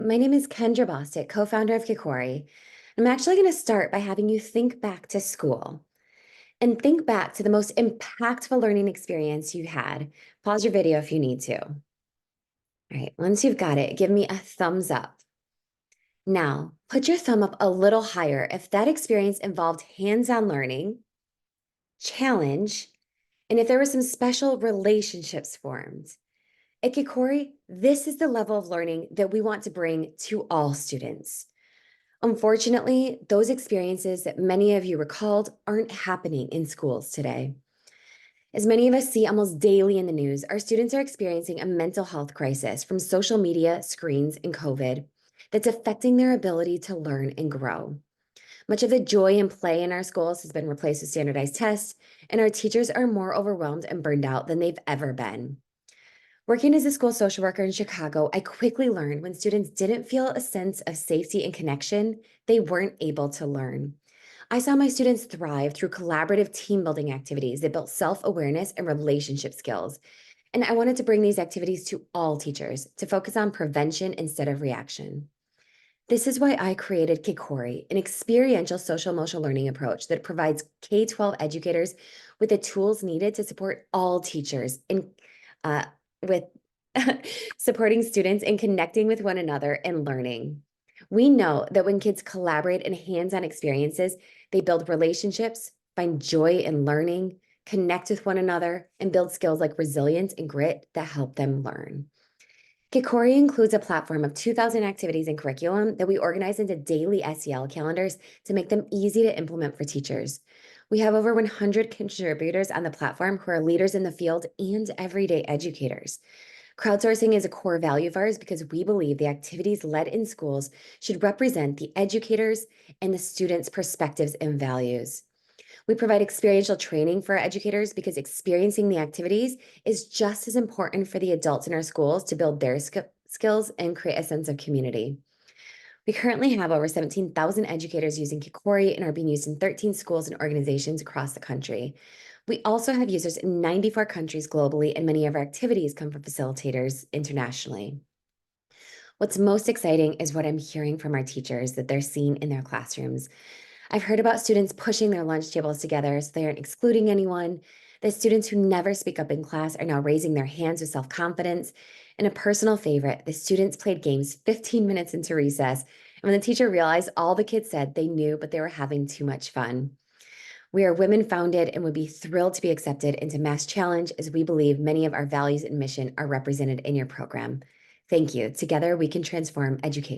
My name is Kendra Bostic, co-founder of Kikori. I'm actually going to start by having you think back to school and think back to the most impactful learning experience you had. Pause your video if you need to. All right, once you've got it, give me a thumbs up. Now, put your thumb up a little higher if that experience involved hands-on learning, challenge, and if there were some special relationships formed. At Kikori, this is the level of learning that we want to bring to all students. Unfortunately, those experiences that many of you recalled aren't happening in schools today. As many of us see almost daily in the news, our students are experiencing a mental health crisis from social media, screens, and COVID that's affecting their ability to learn and grow. Much of the joy and play in our schools has been replaced with standardized tests, and our teachers are more overwhelmed and burned out than they've ever been. Working as a school social worker in Chicago, I quickly learned when students didn't feel a sense of safety and connection, they weren't able to learn. I saw my students thrive through collaborative team building activities that built self awareness and relationship skills. And I wanted to bring these activities to all teachers to focus on prevention instead of reaction. This is why I created Kikori, an experiential social emotional learning approach that provides K 12 educators with the tools needed to support all teachers in uh, with supporting students and connecting with one another and learning. We know that when kids collaborate in hands-on experiences, they build relationships, find joy in learning, connect with one another, and build skills like resilience and grit that help them learn. Kikori includes a platform of 2,000 activities and curriculum that we organize into daily SEL calendars to make them easy to implement for teachers. We have over 100 contributors on the platform who are leaders in the field and everyday educators. Crowdsourcing is a core value of ours because we believe the activities led in schools should represent the educators and the students' perspectives and values. We provide experiential training for our educators because experiencing the activities is just as important for the adults in our schools to build their skills and create a sense of community. We currently have over 17,000 educators using Kikori and are being used in 13 schools and organizations across the country. We also have users in 94 countries globally, and many of our activities come from facilitators internationally. What's most exciting is what I'm hearing from our teachers that they're seeing in their classrooms. I've heard about students pushing their lunch tables together so they aren't excluding anyone. The students who never speak up in class are now raising their hands with self-confidence. And a personal favorite, the students played games 15 minutes into recess. And when the teacher realized all the kids said they knew, but they were having too much fun. We are women founded and would be thrilled to be accepted into Mass Challenge as we believe many of our values and mission are represented in your program. Thank you. Together we can transform education.